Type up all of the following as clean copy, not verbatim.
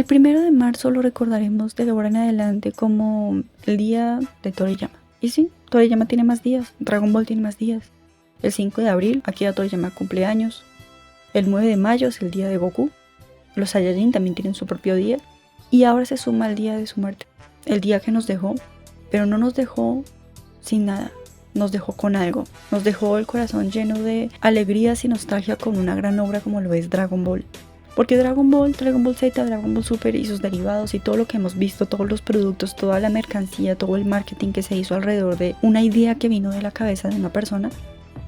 1 de marzo lo recordaremos de ahora en adelante como el día de Toriyama. Y sí, Toriyama tiene más días, Dragon Ball tiene más días. El 5 de abril, Akira Toriyama cumple años. El 9 de mayo es el día de Goku. Los Saiyajin también tienen su propio día. Y ahora se suma el día de su muerte. El día que nos dejó, pero no nos dejó sin nada. Nos dejó con algo. Nos dejó el corazón lleno de alegrías y nostalgia con una gran obra como lo es Dragon Ball. Porque Dragon Ball Z, Dragon Ball Super y sus derivados y todo lo que hemos visto, todos los productos, toda la mercancía, todo el marketing que se hizo alrededor de una idea que vino de la cabeza de una persona,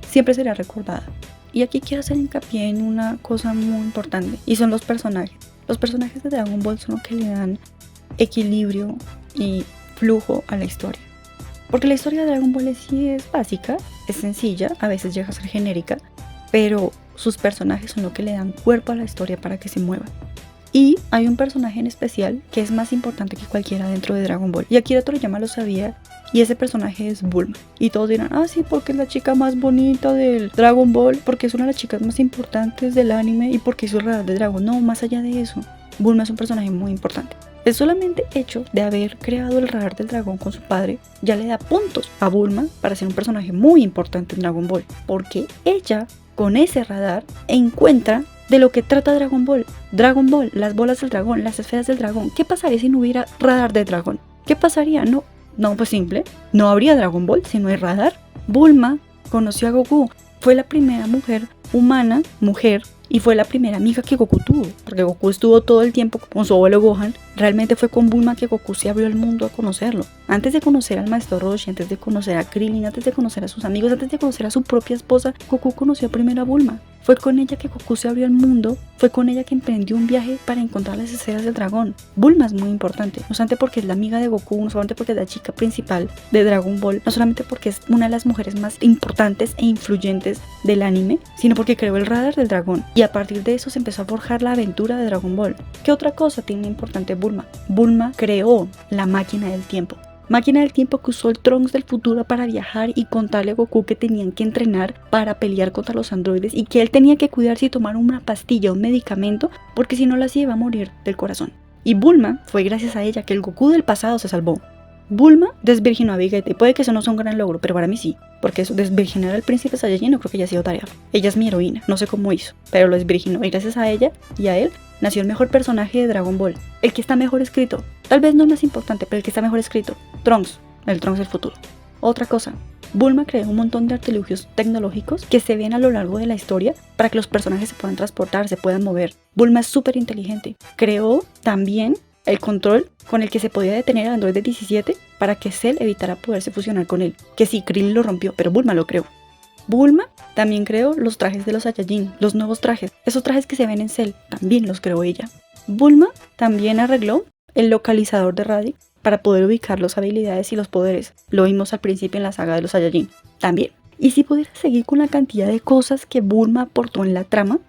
siempre será recordada. Y aquí quiero hacer hincapié en una cosa muy importante, y son los personajes. Los personajes de Dragon Ball son los que le dan equilibrio y flujo a la historia. Porque la historia de Dragon Ball sí es básica, es sencilla, a veces llega a ser genérica, pero sus personajes son lo que le dan cuerpo a la historia para que se mueva. Y hay un personaje en especial que es más importante que cualquiera dentro de Dragon Ball. Y Akira Toriyama lo sabía, y ese personaje es Bulma. Y todos dirán, sí, porque es la chica más bonita del Dragon Ball, porque es una de las chicas más importantes del anime y porque hizo el radar de Dragon. No, más allá de eso, Bulma es un personaje muy importante. El solamente hecho de haber creado el radar del dragón con su padre ya le da puntos a Bulma para ser un personaje muy importante en Dragon Ball, porque ella con ese radar encuentra de lo que trata Dragon Ball. Dragon Ball, las bolas del dragón, las esferas del dragón. ¿Qué pasaría si no hubiera radar de dragón? ¿Qué pasaría? No, pues simple. No habría Dragon Ball si no hay radar. Bulma conoció a Goku. Fue la primera mujer humana, y fue la primera amiga que Goku tuvo, porque Goku estuvo todo el tiempo con su abuelo Gohan. Realmente fue con Bulma que Goku se abrió el mundo a conocerlo. Antes de conocer al maestro Roshi, antes de conocer a Krillin, antes de conocer a sus amigos, antes de conocer a su propia esposa, Goku conoció primero a Bulma. Fue con ella que Goku se abrió al mundo, fue con ella que emprendió un viaje para encontrar las esferas del dragón. Bulma es muy importante, no solamente porque es la amiga de Goku, no solamente porque es la chica principal de Dragon Ball, no solamente porque es una de las mujeres más importantes e influyentes del anime, sino porque creó el radar del dragón. Y a partir de eso se empezó a forjar la aventura de Dragon Ball. ¿Qué otra cosa tiene importante Bulma? Bulma creó la máquina del tiempo. Máquina del tiempo que usó el Trunks del futuro para viajar y contarle a Goku que tenían que entrenar para pelear contra los androides y que él tenía que cuidarse y tomar una pastilla, un medicamento, porque si no lo hacía iba a morir del corazón. Y Bulma, fue gracias a ella que el Goku del pasado se salvó. Bulma desvirginó a Vegeta, y puede que eso no sea un gran logro, pero para mí sí, porque eso, desvirginar al príncipe Saiyajin no creo que haya sido tarea. Ella es mi heroína, no sé cómo hizo, pero lo desvirginó, y gracias a ella y a él nació el mejor personaje de Dragon Ball, el que está mejor escrito, tal vez no el más importante, pero el que está mejor escrito, Trunks, el Trunks del futuro. Otra cosa, Bulma creó un montón de artilugios tecnológicos que se ven a lo largo de la historia para que los personajes se puedan transportar, se puedan mover. Bulma es súper inteligente, creó también el control con el que se podía detener al androide 17 para que Cell evitara poderse fusionar con él, que sí, Krillin lo rompió, pero Bulma lo creó. Bulma también creó los trajes de los Saiyajin, los nuevos trajes, esos trajes que se ven en Cell, también los creó ella. Bulma también arregló el localizador de Raditz para poder ubicar las habilidades y los poderes, lo vimos al principio en la saga de los Saiyajin, también. Y si pudiera seguir con la cantidad de cosas que Bulma aportó en la trama,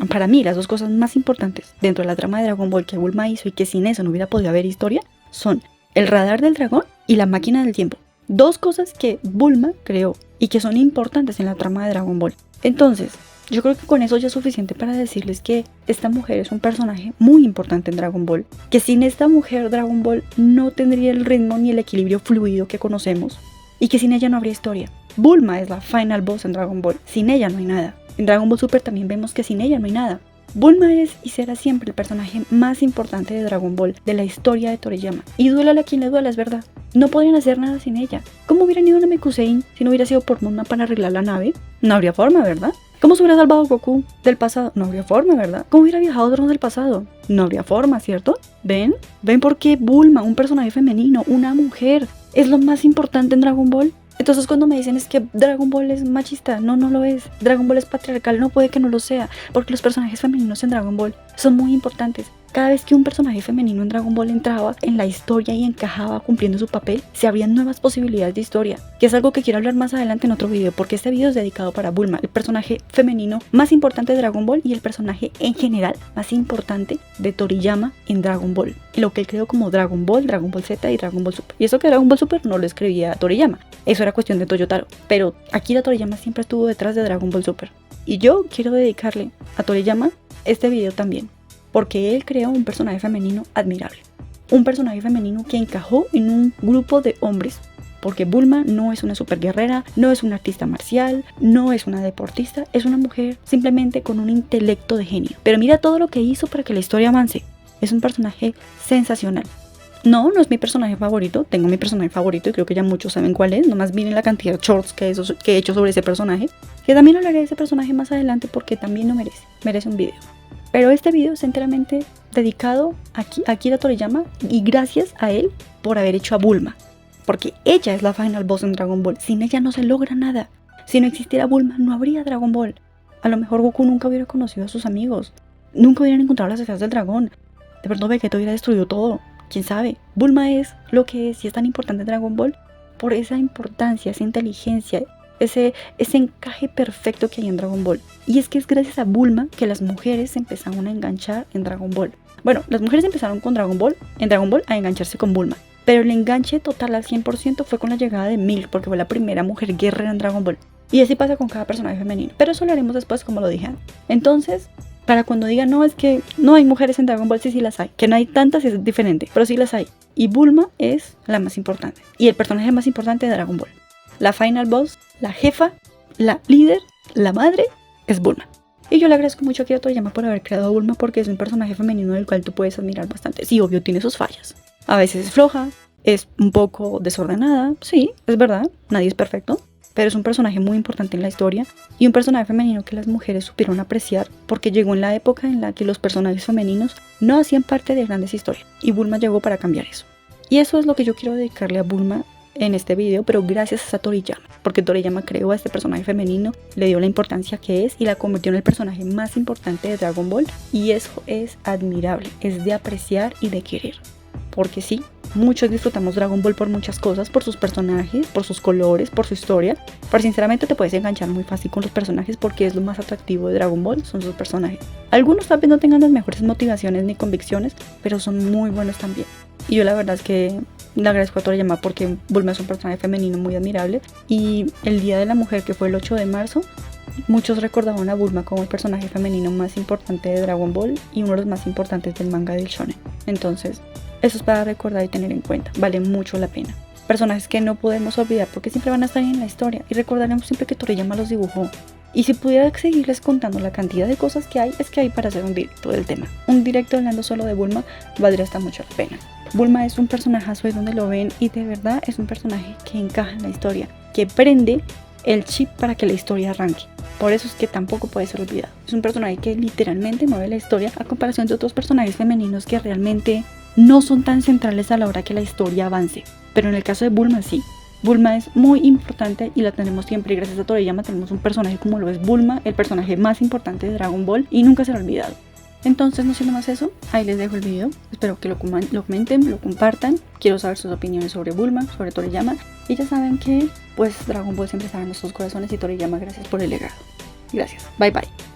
para mí las dos cosas más importantes dentro de la trama de Dragon Ball que Bulma hizo y que sin eso no hubiera podido haber historia son el radar del dragón y la máquina del tiempo. Dos cosas que Bulma creó y que son importantes en la trama de Dragon Ball. Entonces, yo creo que con eso ya es suficiente para decirles que esta mujer es un personaje muy importante en Dragon Ball, que sin esta mujer Dragon Ball no tendría el ritmo ni el equilibrio fluido que conocemos y que sin ella no habría historia. Bulma es la final boss en Dragon Ball, sin ella no hay nada. En Dragon Ball Super también vemos que sin ella no hay nada. Bulma es y será siempre el personaje más importante de Dragon Ball, de la historia de Toriyama. Y duélale a quien le duela, es verdad. No podrían hacer nada sin ella. ¿Cómo hubieran ido a Namekusein si no hubiera sido por Bulma para arreglar la nave? No habría forma, ¿verdad? ¿Cómo se hubiera salvado Goku del pasado? No habría forma, ¿verdad? ¿Cómo hubiera viajado Trunks del pasado? No habría forma, ¿cierto? ¿Ven? ¿Ven por qué Bulma, un personaje femenino, una mujer, es lo más importante en Dragon Ball? Entonces cuando me dicen es que Dragon Ball es machista, no lo es. Dragon Ball es patriarcal, no, puede que no lo sea, porque los personajes femeninos en Dragon Ball son muy importantes. Cada vez que un personaje femenino en Dragon Ball entraba en la historia y encajaba cumpliendo su papel, se abrían nuevas posibilidades de historia, que es algo que quiero hablar más adelante en otro video, porque este video es dedicado para Bulma, el personaje femenino más importante de Dragon Ball y el personaje en general más importante de Toriyama en Dragon Ball, lo que él creó como Dragon Ball, Dragon Ball Z y Dragon Ball Super. Y eso que Dragon Ball Super no lo escribía Toriyama, eso era cuestión de Toyotaro, pero Akira Toriyama siempre estuvo detrás de Dragon Ball Super. Y yo quiero dedicarle a Toriyama este video también, porque él creó un personaje femenino admirable. Un personaje femenino que encajó en un grupo de hombres, porque Bulma no es una superguerrera, no es una artista marcial, no es una deportista, es una mujer simplemente con un intelecto de genio. Pero mira todo lo que hizo para que la historia avance. Es un personaje sensacional. No es mi personaje favorito, tengo mi personaje favorito y creo que ya muchos saben cuál es, nomás miren la cantidad de shorts que he hecho sobre ese personaje, que también hablaré de ese personaje más adelante porque también lo merece un video. Pero este video es enteramente dedicado a Akira Toriyama y gracias a él por haber hecho a Bulma. Porque ella es la final boss en Dragon Ball. Sin ella no se logra nada. Si no existiera Bulma, no habría Dragon Ball. A lo mejor Goku nunca hubiera conocido a sus amigos. Nunca hubieran encontrado las esferas del dragón. De pronto Vegeta hubiera destruido todo. ¿Quién sabe? Bulma es lo que es y es tan importante en Dragon Ball por esa importancia, esa inteligencia, ese encaje perfecto que hay en Dragon Ball. Y es que es gracias a Bulma que las mujeres se empezaron a enganchar en Dragon Ball. Bueno, las mujeres empezaron con Dragon Ball a engancharse con Bulma. Pero el enganche total al 100% fue con la llegada de Milk, porque fue la primera mujer guerrera en Dragon Ball. Y así pasa con cada personaje femenino. Pero eso lo haremos después, como lo dije antes. Entonces, para cuando digan, no, es que no hay mujeres en Dragon Ball, sí las hay. Que no hay tantas es diferente, pero sí las hay. Y Bulma es la más importante. Y el personaje más importante de Dragon Ball. La final boss, la jefa, la líder, la madre, es Bulma. Y yo le agradezco mucho a Akira Toriyama por haber creado a Bulma porque es un personaje femenino del cual tú puedes admirar bastante. Sí, obvio, tiene sus fallas. A veces es floja, es un poco desordenada, sí, es verdad, nadie es perfecto, pero es un personaje muy importante en la historia y un personaje femenino que las mujeres supieron apreciar porque llegó en la época en la que los personajes femeninos no hacían parte de grandes historias y Bulma llegó para cambiar eso. Y eso es lo que yo quiero dedicarle a Bulma en este video, pero gracias a Toriyama, porque Toriyama creó a este personaje femenino, le dio la importancia que es y la convirtió en el personaje más importante de Dragon Ball y eso es admirable, es de apreciar y de querer. Porque sí, muchos disfrutamos Dragon Ball por muchas cosas, por sus personajes, por sus colores, por su historia. Pero sinceramente te puedes enganchar muy fácil con los personajes porque es lo más atractivo de Dragon Ball, son sus personajes. Algunos tal vez no tengan las mejores motivaciones ni convicciones, pero son muy buenos también. Y yo la verdad es que le agradezco a Toriyama porque Bulma es un personaje femenino muy admirable. Y el Día de la Mujer, que fue el 8 de marzo, muchos recordaban a Bulma como el personaje femenino más importante de Dragon Ball y uno de los más importantes del manga del shonen. Entonces, eso es para recordar y tener en cuenta, vale mucho la pena. Personajes que no podemos olvidar porque siempre van a estar en la historia y recordaremos siempre que Toriyama los dibujó. Y si pudiera seguirles contando la cantidad de cosas que hay, es que hay para hacer un directo del tema. Un directo hablando solo de Bulma valdría hasta mucho la pena. Bulma es un personajazo de donde lo ven y de verdad es un personaje que encaja en la historia, que prende el chip para que la historia arranque. Por eso es que tampoco puede ser olvidado. Es un personaje que literalmente mueve la historia a comparación de otros personajes femeninos que realmente no son tan centrales a la hora que la historia avance. Pero en el caso de Bulma sí. Bulma es muy importante y la tenemos siempre y gracias a Toriyama tenemos un personaje como lo es Bulma, el personaje más importante de Dragon Ball y nunca será olvidado. Entonces, no siendo más eso, ahí les dejo el video. Espero que lo comenten, lo compartan. Quiero saber sus opiniones sobre Bulma, sobre Toriyama. Y ya saben que pues Dragon Ball siempre estará en nuestros corazones y Toriyama, gracias por el legado. Gracias. Bye bye.